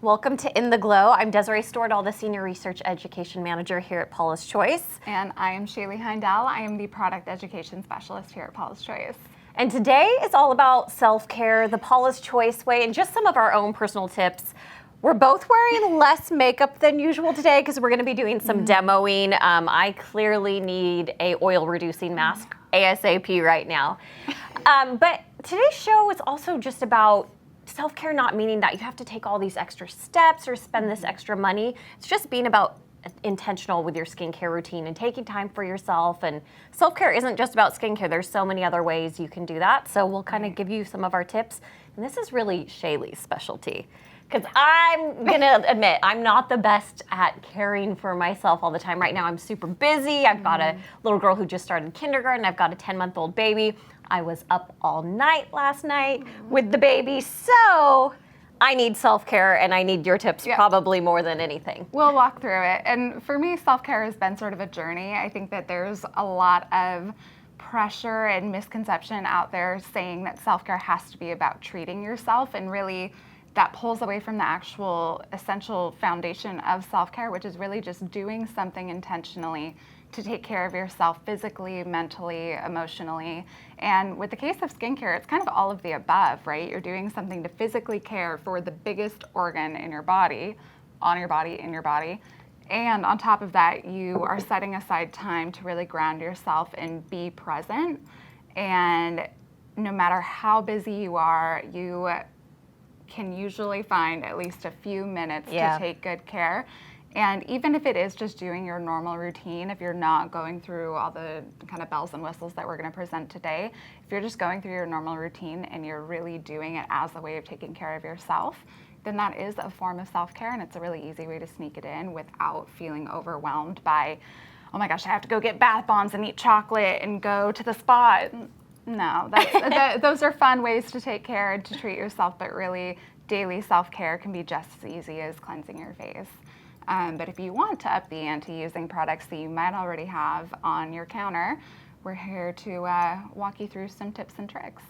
Welcome to In the Glow. I'm Desiree Stordahl, the Senior Research Education Manager here at Paula's Choice. And I am Shealeigh Heindel. I am the Product Education Specialist here at Paula's Choice. And today is all about self-care, the Paula's Choice way, and just some of our own personal tips. We're both wearing less makeup than usual today because we're going to be doing some demoing. I clearly need a oil-reducing mask ASAP right now. But today's show is also just about self-care, not meaning that you have to take all these extra steps or spend this extra money. It's just being about intentional with your skincare routine and taking time for yourself. And self-care isn't just about skincare. There's so many other ways you can do that. So we'll kind of give you some of our tips. And this is really Shealeigh's specialty. Because I'm going to admit, I'm not the best at caring for myself all the time. Right now, I'm super busy. I've got a little girl who just started kindergarten. I've got a 10-month-old baby. I was up all night last night with the baby. So I need self-care, and I need your tips probably more than anything. We'll walk through it. And for me, self-care has been sort of a journey. I think that there's a lot of pressure and misconception out there saying that self-care has to be about treating yourself, and really that pulls away from the actual essential foundation of self-care, which is really just doing something intentionally to take care of yourself physically, mentally, emotionally. And with the case of skincare, it's kind of all of the above, right? You're doing something to physically care for the biggest organ in your body, on your body, in your body. And on top of that, you are setting aside time to really ground yourself and be present. And no matter how busy you are, you can usually find at least a few minutes to take good care. And even if it is just doing your normal routine, if you're not going through all the kind of bells and whistles that we're going to present today, if you're just going through your normal routine and you're really doing it as a way of taking care of yourself, then that is a form of self-care, and it's a really easy way to sneak it in without feeling overwhelmed by, oh my gosh, I have to go get bath bombs and eat chocolate and go to the spa. No, those are fun ways to take care and to treat yourself, but really daily self-care can be just as easy as cleansing your face. But if you want to up the ante using products that you might already have on your counter, we're here to walk you through some tips and tricks.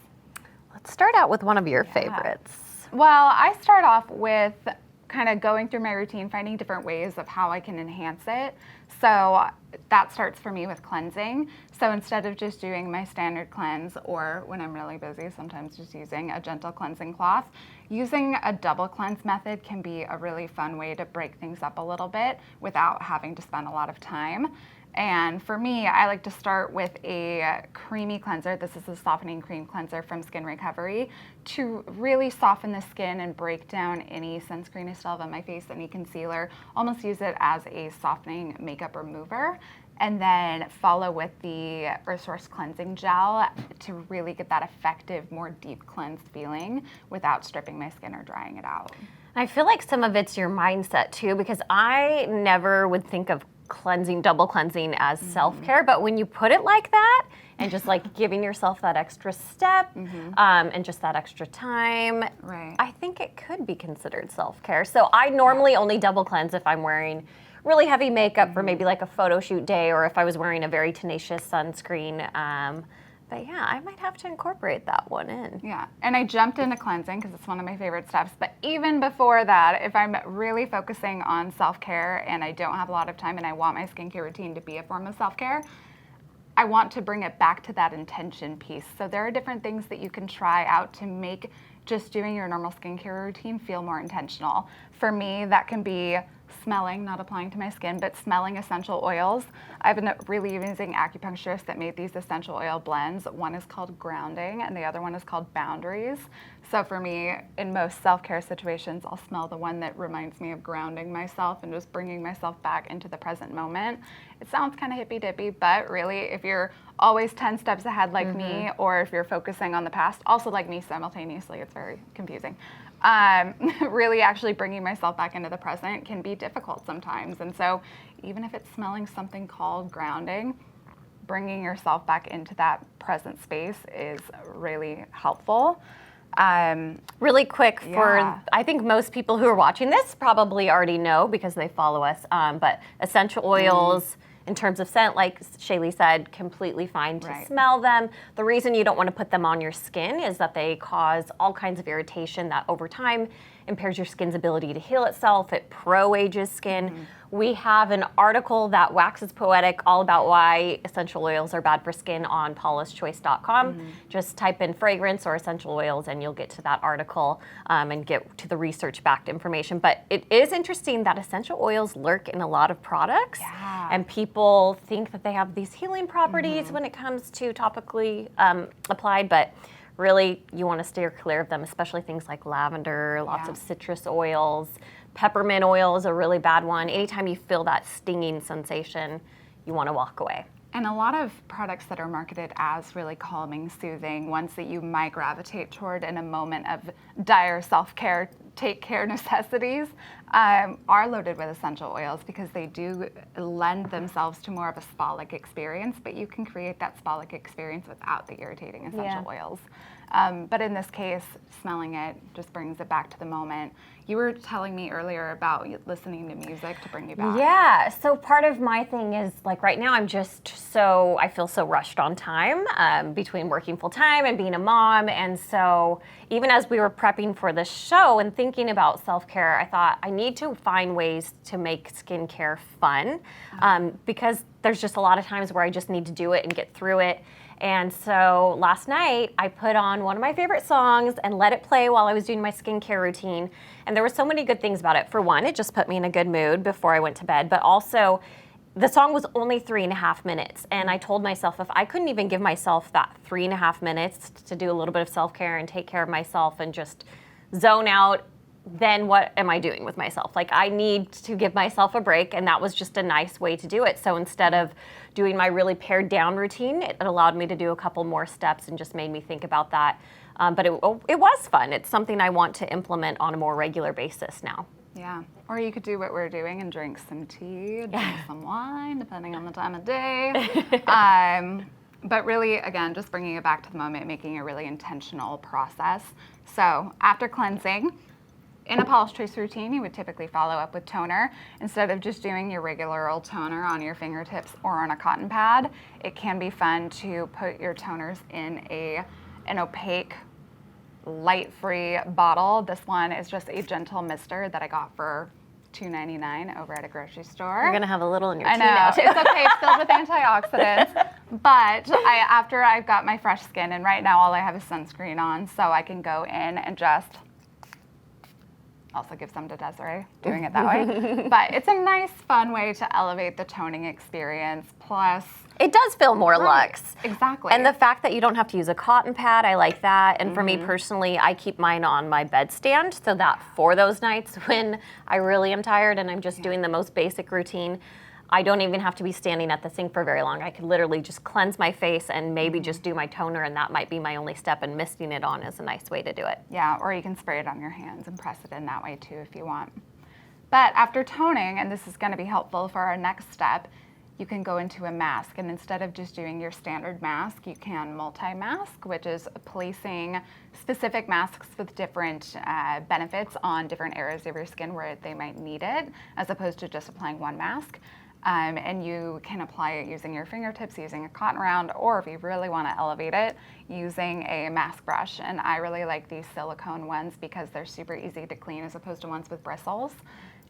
Let's start out with one of your favorites. Well, I start off with kind of going through my routine, finding different ways of how I can enhance it. So that starts for me with cleansing. So instead of just doing my standard cleanse, or when I'm really busy, sometimes just using a gentle cleansing cloth, using a double cleanse method can be a really fun way to break things up a little bit without having to spend a lot of time. And for me, I like to start with a creamy cleanser. This is a softening cream cleanser from Skin Recovery to really soften the skin and break down any sunscreen I still have on my face, any concealer, almost use it as a softening makeup remover. And then follow with the Earth Source Cleansing Gel to really get that effective, more deep cleansed feeling without stripping my skin or drying it out. I feel like some of it's your mindset too, because I never would think of double cleansing as self-care, but when you put it like that and just like giving yourself that extra step and just that extra time, I think it could be considered self-care. So I normally only double cleanse if I'm wearing really heavy makeup for maybe like a photo shoot day, or if I was wearing a very tenacious sunscreen. But yeah, I might have to incorporate that one in. Yeah, and I jumped into cleansing because it's one of my favorite steps. But even before that, if I'm really focusing on self-care and I don't have a lot of time and I want my skincare routine to be a form of self-care, I want to bring it back to that intention piece. So there are different things that you can try out to make just doing your normal skincare routine feel more intentional. For me, that can be smelling, not applying to my skin, but smelling essential oils. I have a really amazing acupuncturist that made these essential oil blends. One is called Grounding and the other one is called Boundaries. So for me, in most self-care situations, I'll smell the one that reminds me of grounding myself and just bringing myself back into the present moment. It sounds kind of hippy-dippy, but really, if you're always 10 steps ahead like me, or if you're focusing on the past, also like me simultaneously, it's very confusing. Really actually bringing myself back into the present can be difficult sometimes. And so even if it's smelling something called grounding, bringing yourself back into that present space is really helpful. Really quick I think most people who are watching this probably already know because they follow us, but essential oils, in terms of scent, like Shealeigh said, completely fine to Right. smell them. The reason you don't want to put them on your skin is that they cause all kinds of irritation that over time impairs your skin's ability to heal itself. It pro-ages skin. We have an article that waxes poetic all about why essential oils are bad for skin on paulachoice.com. Just type in fragrance or essential oils and you'll get to that article and get to the research-backed information. But it is interesting that essential oils lurk in a lot of products. Yeah. And people think that they have these healing properties when it comes to topically applied, but really you want to steer clear of them, especially things like lavender, lots of citrus oils. Peppermint oil is a really bad one. Anytime you feel that stinging sensation, you want to walk away. And a lot of products that are marketed as really calming, soothing, ones that you might gravitate toward in a moment of dire self-care, take care necessities, are loaded with essential oils because they do lend themselves to more of a spa-like experience, but you can create that spa-like experience without the irritating essential oils. But in this case, smelling it just brings it back to the moment. You were telling me earlier about listening to music to bring you back. Yeah, so part of my thing is like right now I feel so rushed on time between working full time and being a mom. And so even as we were prepping for this show and thinking about self-care, I thought I need to find ways to make skincare fun because there's just a lot of times where I just need to do it and get through it. And so last night I put on one of my favorite songs and let it play while I was doing my skincare routine. And there were so many good things about it. For one, it just put me in a good mood before I went to bed, but also the song was only 3.5 minutes. And I told myself if I couldn't even give myself that 3.5 minutes to do a little bit of self-care and take care of myself and just zone out, then what am I doing with myself? Like I need to give myself a break, and that was just a nice way to do it. So instead of doing my really pared down routine, it allowed me to do a couple more steps and just made me think about that. But it was fun. It's something I want to implement on a more regular basis now. Yeah, or you could do what we're doing and drink some tea, drink some wine, depending on the time of day. But really, again, just bringing it back to the moment, making a really intentional process. So after cleansing, in a Paula's Choice routine, you would typically follow up with toner. Instead of just doing your regular old toner on your fingertips or on a cotton pad, it can be fun to put your toners in an opaque, light-free bottle. This one is just a gentle mister that I got for $2.99 over at a grocery store. You're gonna have a little in your tea I know, now too. it's okay, it's filled with antioxidants. But after I've got my fresh skin, and right now all I have is sunscreen on, so I can go in and just also give some to Desiree, doing it that way. But it's a nice, fun way to elevate the toning experience. Plus, it does feel more luxe. Exactly. And the fact that you don't have to use a cotton pad, I like that. And for me personally, I keep mine on my bedstand so that for those nights when I really am tired and I'm just doing the most basic routine, I don't even have to be standing at the sink for very long. I could literally just cleanse my face and maybe just do my toner, and that might be my only step, and misting it on is a nice way to do it. Yeah, or you can spray it on your hands and press it in that way too if you want. But after toning, and this is going to be helpful for our next step, you can go into a mask. And instead of just doing your standard mask, you can multi-mask, which is placing specific masks with different benefits on different areas of your skin where they might need it, as opposed to just applying one mask. And you can apply it using your fingertips, using a cotton round, or if you really want to elevate it, using a mask brush. And I really like these silicone ones because they're super easy to clean as opposed to ones with bristles.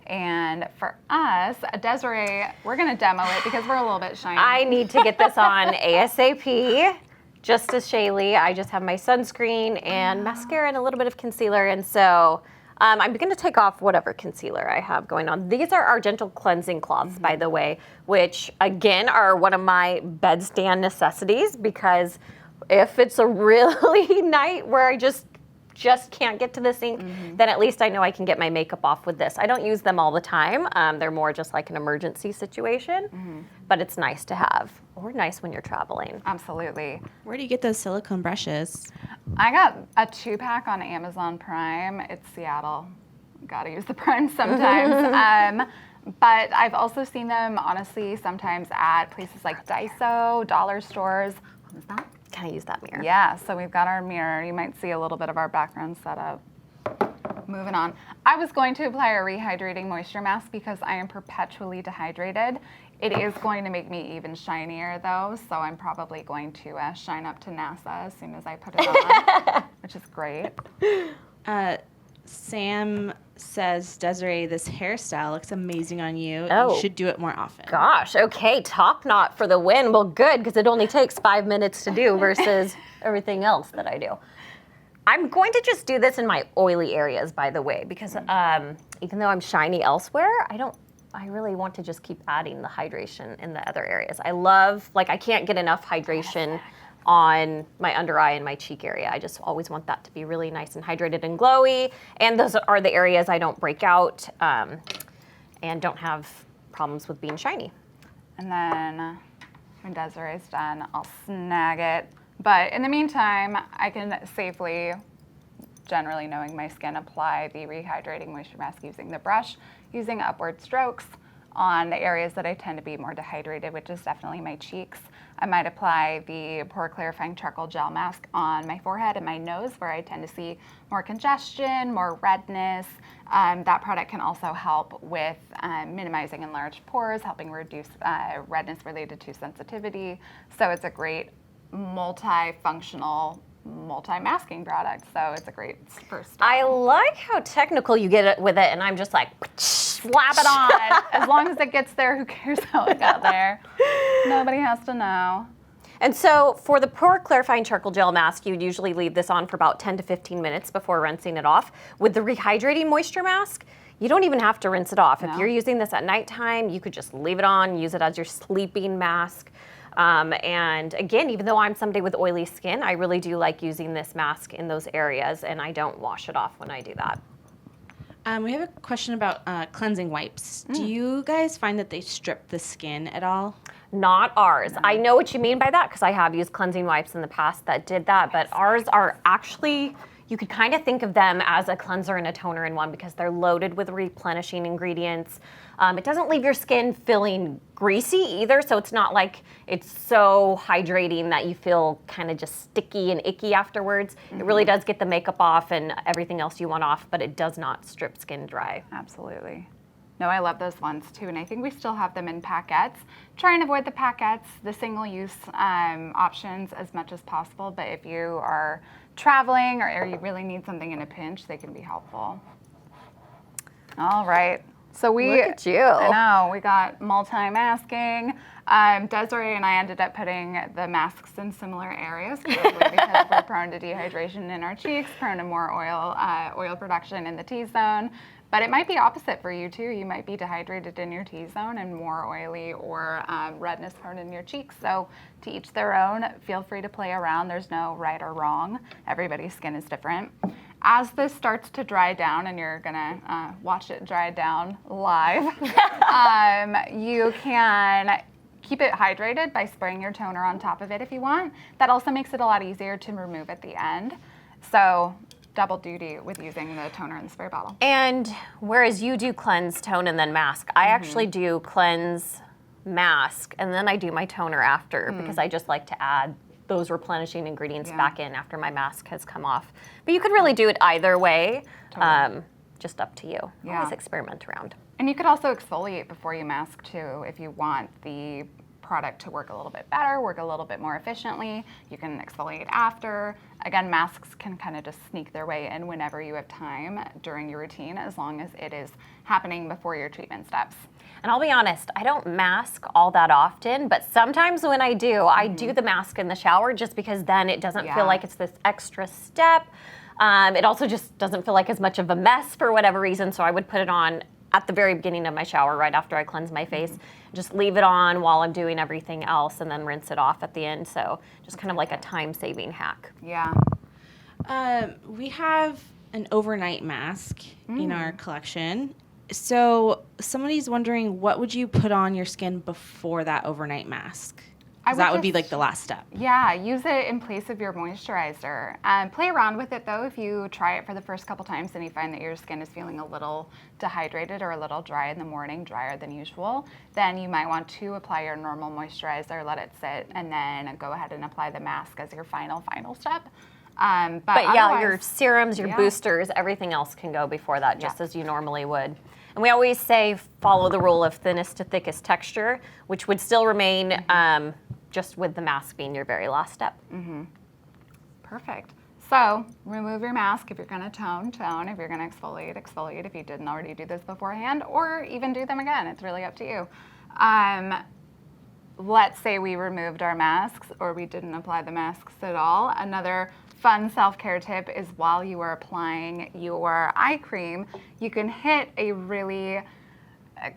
And for us, Desiree, we're going to demo it because we're a little bit shiny. I need to get this on ASAP. Just as Shealeigh, I just have my sunscreen and mascara and a little bit of concealer. And so I'm going to take off whatever concealer I have going on. These are our gentle cleansing cloths, by the way, which again are one of my bedstand necessities, because if it's a really night where I just can't get to the sink, then at least I know I can get my makeup off with this. I don't use them all the time. They're more just like an emergency situation, but it's nice to have, or nice when you're traveling. Absolutely. Where do you get those silicone brushes? I got a 2-pack on Amazon Prime. It's Seattle. Gotta use the Prime sometimes. But I've also seen them, honestly, sometimes at places like Daiso, dollar stores. What is that? Can I use that mirror? Yeah, so we've got our mirror. You might see a little bit of our background setup. Moving on. I was going to apply a rehydrating moisture mask because I am perpetually dehydrated. It is going to make me even shinier though, so I'm probably going to shine up to NASA as soon as I put it on, which is great. Sam says, Desiree, this hairstyle looks amazing on you. Oh. You should do it more often. Gosh, okay, top knot for the win. Well, good, because it only takes 5 minutes to do versus everything else that I do. I'm going to just do this in my oily areas, by the way, because even though I'm shiny elsewhere, I really want to just keep adding the hydration in the other areas. I can't get enough hydration on my under eye and my cheek area. I just always want that to be really nice and hydrated and glowy. And those are the areas I don't break out and don't have problems with being shiny. And then when Desiree's done, I'll snag it. But in the meantime, I can safely, generally knowing my skin, apply the rehydrating moisture mask using the brush, using upward strokes on the areas that I tend to be more dehydrated, which is definitely my cheeks. I might apply the pore clarifying charcoal gel mask on my forehead and my nose where I tend to see more congestion, more redness. That product can also help with minimizing enlarged pores, helping reduce redness related to sensitivity. So it's a great multifunctional, multi-masking product. So it's a great first step. I like how technical you get with it, and I'm just like, slap it on. As long as it gets there, who cares how it got there? Nobody has to know. And so for the pore clarifying charcoal gel mask, you'd usually leave this on for about 10 to 15 minutes before rinsing it off. With the rehydrating moisture mask, you don't even have to rinse it off. No. If you're using this at nighttime, you could just leave it on, use it as your sleeping mask. And again, even though I'm somebody with oily skin, I really do like using this mask in those areas, and I don't wash it off when I do that. We have a question about cleansing wipes. Do you guys find that they strip the skin at all? Not ours. I know what you mean by that because I have used cleansing wipes in the past that did that, but ours are actually, you could kind of think of them as a cleanser and a toner in one because they're loaded with replenishing ingredients. It doesn't leave your skin feeling greasy either, so it's not like it's so hydrating that you feel kind of just sticky and icky afterwards. It really does get the makeup off and everything else you want off, but it does not strip skin dry. Absolutely. No, I love those ones too, and I think we still have them in paquettes. Try and avoid the paquettes, the single-use options as much as possible, but if you are traveling or you really need something in a pinch, they can be helpful. All right. So we, Look at you. I know, we got multi-masking. Desiree and I ended up putting the masks in similar areas probably because we're prone to dehydration in our cheeks, prone to more oil production in the T-zone. But it might be opposite for you too. You might be dehydrated in your T-zone and more oily or redness prone in your cheeks. So to each their own, feel free to play around. There's no right or wrong. Everybody's skin is different. As this starts to dry down, and you're gonna watch it dry down live, you can keep it hydrated by spraying your toner on top of it if you want. That also makes it a lot easier to remove at the end. So double duty with using the toner in the spray bottle. And whereas you do cleanse, tone, and then mask, I actually do cleanse, mask, and then I do my toner after because I just like to add those replenishing ingredients back in after my mask has come off. But you could really do it either way, just up to you. Yeah. Always experiment around. And you could also exfoliate before you mask too if you want the product to work a little bit better, work a little bit more efficiently. You can exfoliate after. Again, masks can kind of just sneak their way in whenever you have time during your routine, as long as it is happening before your treatment steps. And I'll be honest, I don't mask all that often, but sometimes when I do, I do the mask in the shower just because then it doesn't feel like it's this extra step. It also just doesn't feel like as much of a mess for whatever reason, so I would put it on at the very beginning of my shower, right after I cleanse my face. Just leave it on while I'm doing everything else and then rinse it off at the end. So just kind of like a time-saving hack. Yeah. We have an overnight mask in our collection. So somebody's wondering, what would you put on your skin before that overnight mask? 'Cause that would be like the last step. Yeah, use it in place of your moisturizer. Play around with it though. If you try it for the first couple times and you find that your skin is feeling a little dehydrated or a little dry in the morning, drier than usual, then you might want to apply your normal moisturizer, let it sit, and then go ahead and apply the mask as your final step. But yeah, your serums, your boosters, everything else can go before that, just as you normally would. And we always say follow the rule of thinnest to thickest texture, which would still remain just with the mask being your very last step. Perfect. So remove your mask if you're going to tone. If you're going to exfoliate if you didn't already do this beforehand, or even do them again. It's really up to you. Let's say we removed our masks or we didn't apply the masks at all. Another fun self-care tip is while you are applying your eye cream, you can hit a really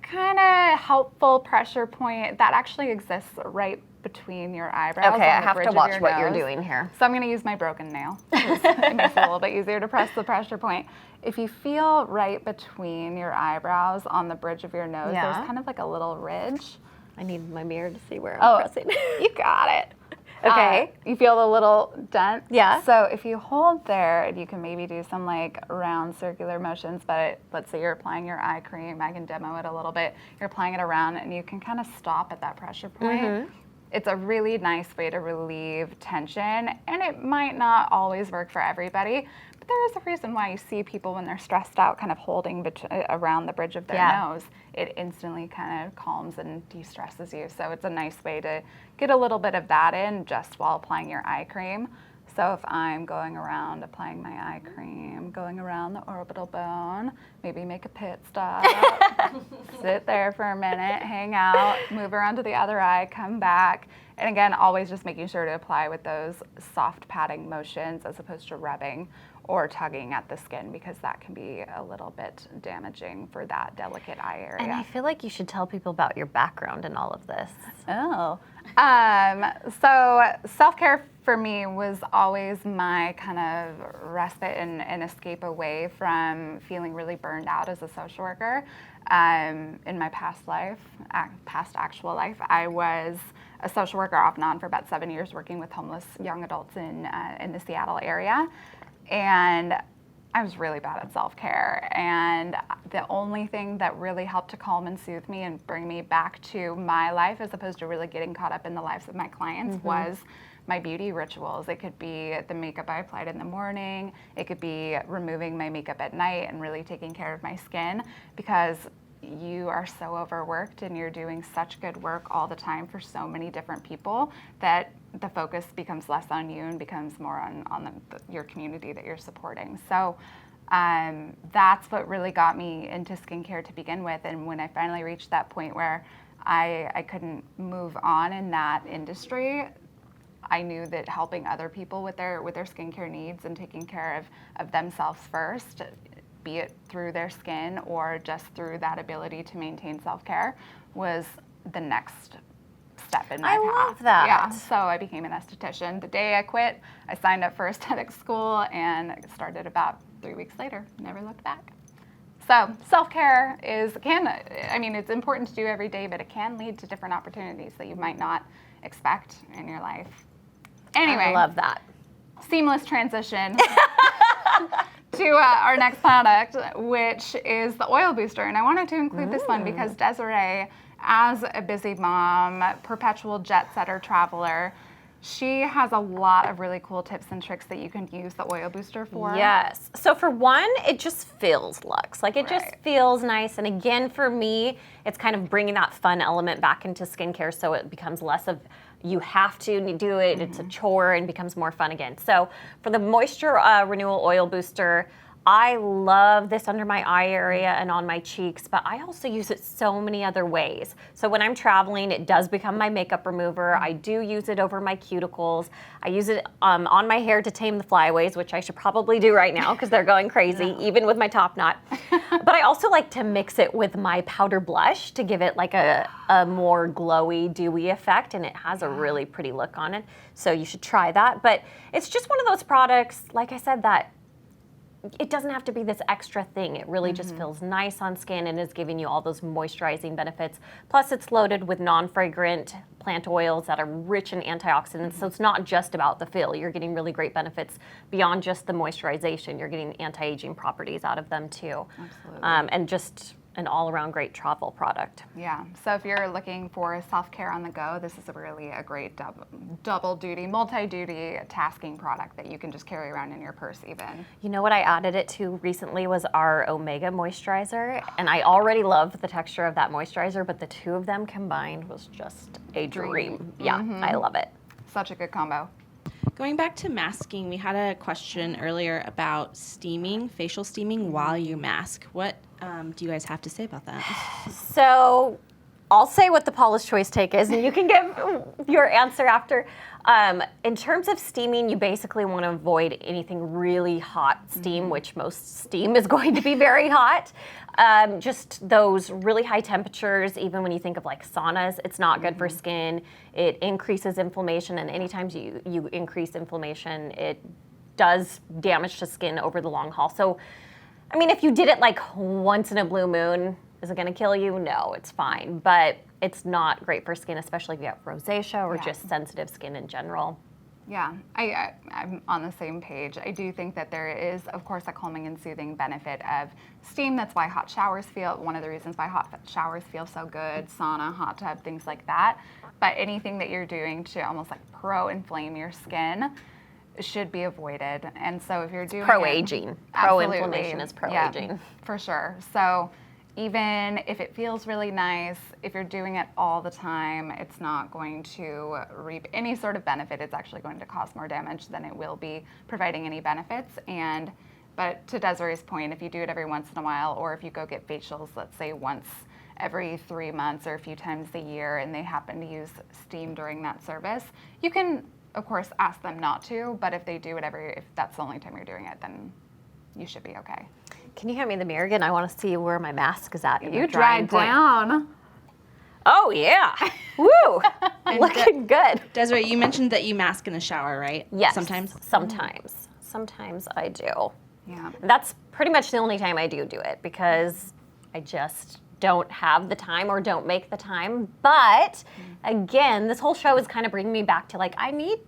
kind of helpful pressure point that actually exists right between your eyebrows. Okay, I on the have bridge to of watch your what you're nose. doing here. So I'm going to use my broken nail. It makes it a little bit easier to press the pressure point. If you feel right between your eyebrows on the bridge of your nose, Yeah. there's kind of like a little ridge. I need my mirror to see where I'm pressing. You got it. Okay. You feel the little dent? Yeah. So if you hold there, you can maybe do some like round circular motions, but let's say you're applying your eye cream, I can demo it a little bit. You're applying it around and you can kind of stop at that pressure point. It's a really nice way to relieve tension, and it might not always work for everybody, but there is a reason why you see people when they're stressed out kind of holding around the bridge of their nose. It instantly kind of calms and de-stresses you. So it's a nice way to get a little bit of that in just while applying your eye cream. So if I'm going around applying my eye cream, going around the orbital bone, maybe make a pit stop, sit there for a minute, hang out, move around to the other eye, come back. And again, always just making sure to apply with those soft patting motions as opposed to rubbing or tugging at the skin, because that can be a little bit damaging for that delicate eye area. And I feel like you should tell people about your background in all of this. Oh. So self-care for me was always my kind of respite and escape away from feeling really burned out as a social worker. In my past life, past actual life, I was a social worker off and on for about 7 years, working with homeless young adults in the Seattle area. And I was really bad at self-care, and the only thing that really helped to calm and soothe me and bring me back to my life, as opposed to really getting caught up in the lives of my clients, was my beauty rituals. It could be the makeup I applied in the morning. It could be removing my makeup at night and really taking care of my skin, because you are so overworked and you're doing such good work all the time for so many different people that the focus becomes less on you and becomes more on your community that you're supporting. So that's what really got me into skincare to begin with. And when I finally reached that point where I couldn't move on in that industry, I knew that helping other people with their skincare needs and taking care of themselves first, be it through their skin or just through that ability to maintain self-care, was the next step in my path. I love that. Yeah, so I became an esthetician. The day I quit, I signed up for aesthetic school and started about 3 weeks later. Never looked back. So self-care it's important to do every day, but it can lead to different opportunities that you might not expect in your life. Anyway, I love that. Seamless transition to our next product, which is the oil booster. And I wanted to include this one because Desiree, as a busy mom, perpetual jet setter traveler, she has a lot of really cool tips and tricks that you can use the oil booster for. Yes. So for one, it just feels luxe. Like it just feels nice. And again, for me, it's kind of bringing that fun element back into skincare, so it becomes less of you have to do it, it's a chore, and becomes more fun again. So for the Moisture Renewal Oil Booster, I love this under my eye area and on my cheeks, but I also use it so many other ways. So when I'm traveling, it does become my makeup remover. I do use it over my cuticles. I use it on my hair to tame the flyaways, which I should probably do right now because they're going crazy, even with my top knot. But I also like to mix it with my powder blush to give it like a more glowy, dewy effect, and it has a really pretty look on it. So you should try that. But it's just one of those products, like I said, that it doesn't have to be this extra thing. It really just feels nice on skin and is giving you all those moisturizing benefits. Plus, it's loaded with non-fragrant plant oils that are rich in antioxidants. So it's not just about the feel. You're getting really great benefits beyond just the moisturization. You're getting anti-aging properties out of them too. Absolutely. And just an all-around great travel product. Yeah, so if you're looking for self-care on the go, this is really a great double duty, multi-duty tasking product that you can just carry around in your purse even. You know what I added it to recently was our Omega moisturizer, and I already loved the texture of that moisturizer, but the two of them combined was just a dream. Yeah, I love it. Such a good combo. Going back to masking, we had a question earlier about steaming, facial steaming while you mask. What do you guys have to say about that? So I'll say what the Paula's Choice take is, and you can give your answer after. In terms of steaming, you basically want to avoid anything really hot steam, which most steam is going to be very hot. Just those really high temperatures, even when you think of like saunas, it's not good for skin. It increases inflammation, and anytime you increase inflammation, it does damage to skin over the long haul. So, I mean, if you did it like once in a blue moon, is it going to kill you? No, it's fine. But it's not great for skin, especially if you have rosacea or just sensitive skin in general. Yeah, I'm on the same page. I do think that there is, of course, a calming and soothing benefit of steam. That's why hot showers one of the reasons why hot showers feel so good, sauna, hot tub, things like that. But anything that you're doing to almost like pro-inflame your skin should be avoided. And so if you're doing Pro-aging. Pro-inflammation is pro-aging. Yeah, for sure. So even if it feels really nice, if you're doing it all the time, it's not going to reap any sort of benefit. It's actually going to cause more damage than it will be providing any benefits. But to Desiree's point, if you do it every once in a while, or if you go get facials, let's say once every 3 months or a few times a year, and they happen to use steam during that service, you can, of course, ask them not to, but if they do it if that's the only time you're doing it, then you should be okay. Can you hand me the mirror again? I want to see where my mask is at. You dried down. Oh, yeah. Woo. Looking good. Desiree, you mentioned that you mask in the shower, right? Yes. Sometimes? Sometimes. Sometimes I do. Yeah. That's pretty much the only time I do it because I just don't have the time or don't make the time. But again, this whole show is kind of bringing me back to like, I need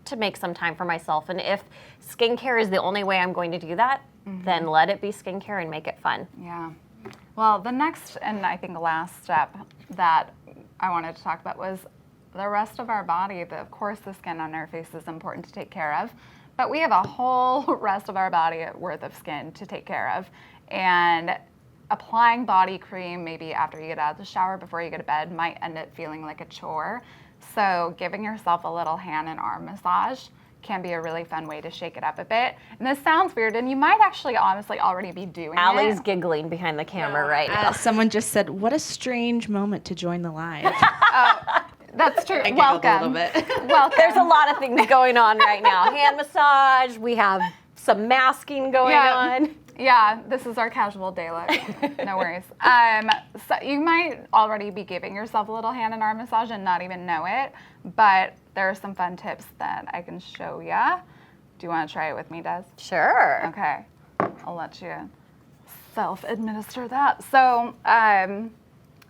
to make some time for myself. And if skincare is the only way I'm going to do that, then let it be skincare and make it fun. Yeah. Well, the next and I think the last step that I wanted to talk about was the rest of our body. Of course, the skin on our face is important to take care of, but we have a whole rest of our body worth of skin to take care of. And applying body cream maybe after you get out of the shower, before you go to bed, might end up feeling like a chore. So giving yourself a little hand and arm massage can be a really fun way to shake it up a bit. And this sounds weird, and you might actually honestly already be doing Allie's it. giggling behind the camera right now. Someone just said, what a strange moment to join the live. That's true. I giggled Welcome. a little bit. Well, there's a lot of things going on right now. Hand massage, we have some masking going on. Yeah, this is our casual day look. No worries. So you might already be giving yourself a little hand and arm massage and not even know it, but there are some fun tips that I can show you. Do you want to try it with me, Des? Sure. Okay. I'll let you self-administer that. So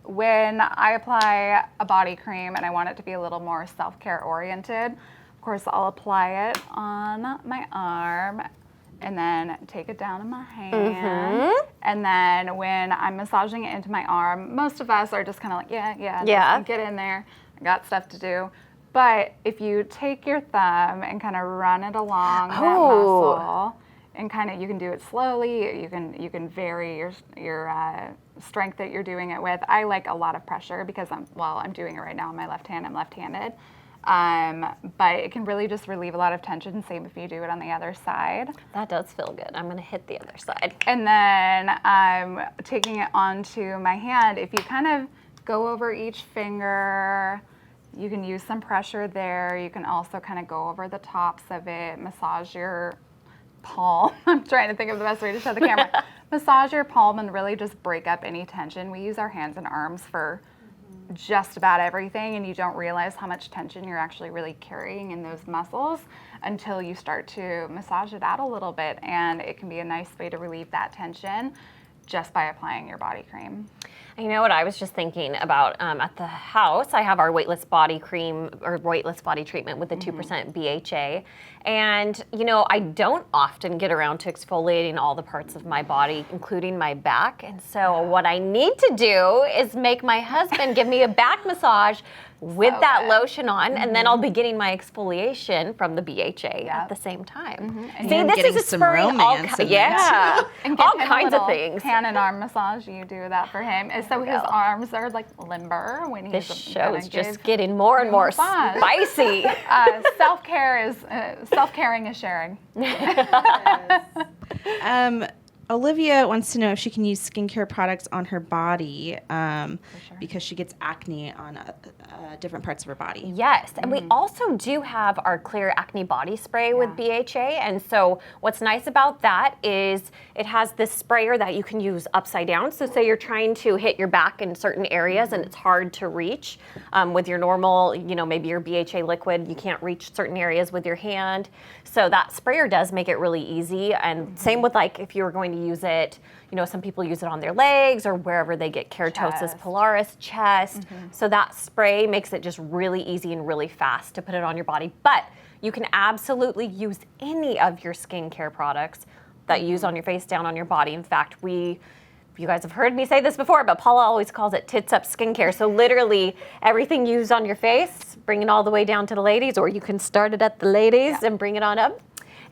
when I apply a body cream and I want it to be a little more self-care oriented, of course I'll apply it on my arm and then take it down in my hand. And then when I'm massaging it into my arm, most of us are just kind of like, yeah, just get in there. I got stuff to do. But if you take your thumb and kind of run it along that muscle, and kind of you can do it slowly, you can vary your strength that you're doing it with. I like a lot of pressure because I'm doing it right now on my left hand. I'm left-handed. But it can really just relieve a lot of tension. Same if you do it on the other side. That does feel good. I'm going to hit the other side. And then I'm taking it onto my hand. If you kind of go over each finger, you can use some pressure there. You can also kind of go over the tops of it, massage your palm. I'm trying to think of the best way to show the camera. Massage your palm and really just break up any tension. We use our hands and arms for just about everything, and you don't realize how much tension you're actually really carrying in those muscles until you start to massage it out a little bit, and it can be a nice way to relieve that tension. just by applying your body cream. You know what I was just thinking about at the house, I have our weightless body cream or weightless body treatment with the 2% BHA. And, I don't often get around to exfoliating all the parts of my body, including my back. And so what I need to do is make my husband give me a back massage with that lotion on, and then I'll be getting my exfoliation from the BHA at the same time. And See, this is some spurring all romance in there, And all give him kinds a of little things. hand and arm massage. You do that for him, and so his arms are like limber when he's. This show is just getting more and more spicy. Self-caring is sharing. Olivia wants to know if she can use skincare products on her body because she gets acne on different parts of her body. Yes, and we also do have our clear acne body spray with BHA. And so what's nice about that is it has this sprayer that you can use upside down. So say you're trying to hit your back in certain areas and it's hard to reach with your normal, maybe your BHA liquid, you can't reach certain areas with your hand. So that sprayer does make it really easy. And same with if you were going to use it, some people use it on their legs or wherever they get keratosis pilaris, chest. So that spray makes it just really easy and really fast to put it on your body. But you can absolutely use any of your skincare products that you use on your face down on your body. In fact, you guys have heard me say this before, but Paula always calls it tits up skincare. So literally everything you use on your face, bring it all the way down to the ladies, or you can start it at the ladies and bring it on up.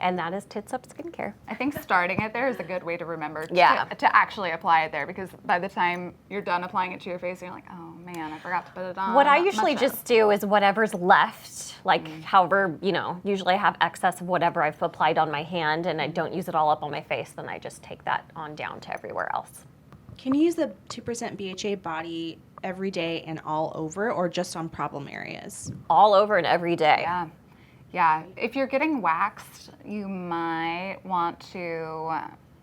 And that is tits up skincare. I think starting it there is a good way to remember to actually apply it there, because by the time you're done applying it to your face, you're like, oh man, I forgot to put it on. What I usually just do is whatever's left, however, usually I have excess of whatever I've applied on my hand and I don't use it all up on my face, then I just take that on down to everywhere else. Can you use the 2% BHA body every day and all over, or just on problem areas? All over and every day. Yeah, if you're getting waxed, you might want to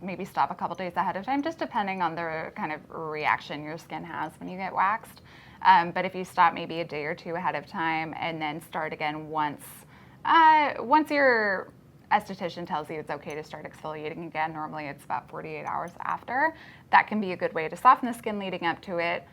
maybe stop a couple days ahead of time, just depending on the kind of reaction your skin has when you get waxed. But if you stop maybe a day or two ahead of time and then start again once your esthetician tells you it's okay to start exfoliating again, normally it's about 48 hours after, that can be a good way to soften the skin leading up to it,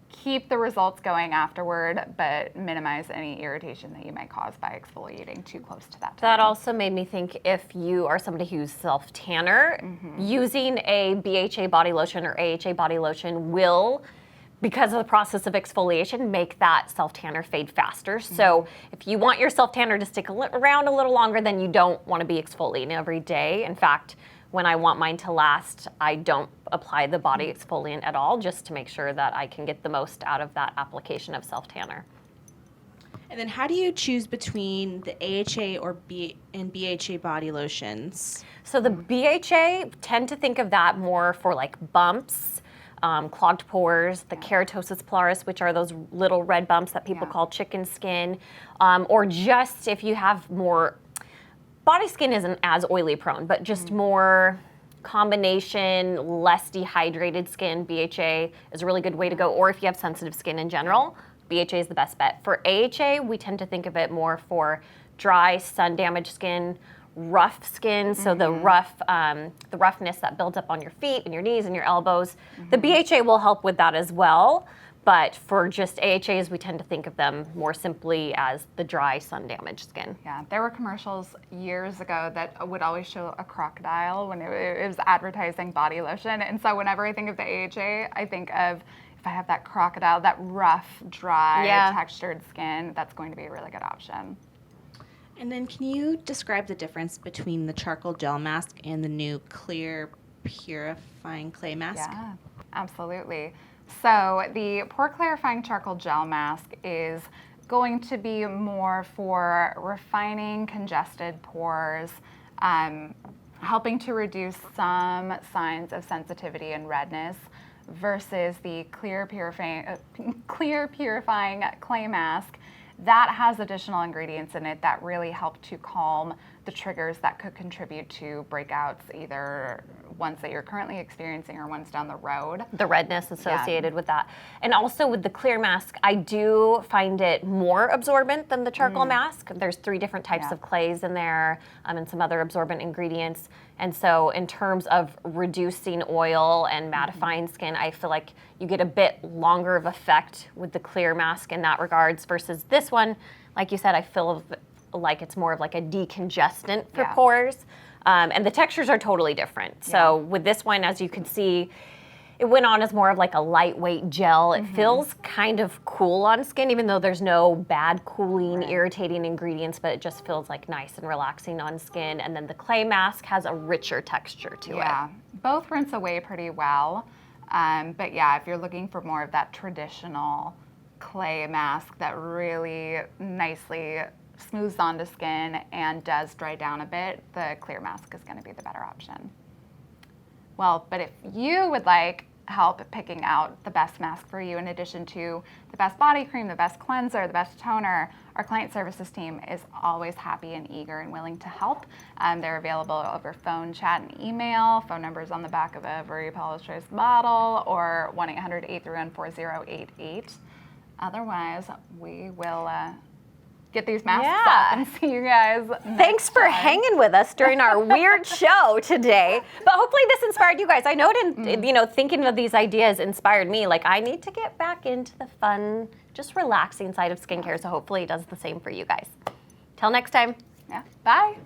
keep the results going afterward, but minimize any irritation that you might cause by exfoliating too close to that time. That also made me think, if you are somebody who's self-tanner, using a BHA body lotion or AHA body lotion will, because of the process of exfoliation, make that self-tanner fade faster. So if you want your self-tanner to stick around a little longer, then you don't want to be exfoliating every day. In fact, when I want mine to last, I don't apply the body exfoliant at all, just to make sure that I can get the most out of that application of self-tanner. And then how do you choose between the AHA and BHA body lotions? So the BHA, tend to think of that more for bumps, clogged pores, the keratosis pilaris, which are those little red bumps that people call chicken skin, or just if you have more, body skin isn't as oily prone, but just more combination, less dehydrated skin, BHA is a really good way to go. Or if you have sensitive skin in general, BHA is the best bet. For AHA, we tend to think of it more for dry, sun-damaged skin, rough skin, so the roughness that builds up on your feet and your knees and your elbows. The BHA will help with that as well, but for just AHAs, we tend to think of them more simply as the dry, sun-damaged skin. Yeah, there were commercials years ago that would always show a crocodile when it was advertising body lotion, and so whenever I think of the AHA, I think of, if I have that crocodile, that rough, dry, textured skin, that's going to be a really good option. And then can you describe the difference between the charcoal gel mask and the new clear purifying clay mask? Yeah, absolutely. So the pore clarifying charcoal gel mask is going to be more for refining congested pores, helping to reduce some signs of sensitivity and redness, versus the clear purifying clay mask that has additional ingredients in it that really help to calm the triggers that could contribute to breakouts, either ones that you're currently experiencing or ones down the road. The redness associated with that. And also with the clear mask, I do find it more absorbent than the charcoal mask. There's 3 different types of clays in there and some other absorbent ingredients. And so in terms of reducing oil and mattifying skin, I feel like you get a bit longer of effect with the clear mask in that regards versus this one. Like you said, I feel like it's more of like a decongestant for pores. And the textures are totally different. So with this one, as you can see, it went on as more of like a lightweight gel. It feels kind of cool on skin, even though there's no bad cooling, irritating ingredients, but it just feels like nice and relaxing on skin. And then the clay mask has a richer texture to it. Yeah, both rinse away pretty well. But yeah, if you're looking for more of that traditional clay mask that really nicely smooths onto skin and does dry down a bit, the clear mask is going to be the better option. Well, but if you would like help picking out the best mask for you, in addition to the best body cream, the best cleanser, the best toner, our client services team is always happy and eager and willing to help. They're available over phone, chat, and email. Phone numbers on the back of every Paula's Choice bottle, or 1-800-831-4088. Otherwise, we will get these masks off and see you guys Thanks for hanging with us during our weird show today. But hopefully this inspired you guys. I know it didn't, thinking of these ideas inspired me. Like, I need to get back into the fun, just relaxing side of skincare. So hopefully it does the same for you guys. Till next time. Yeah. Bye.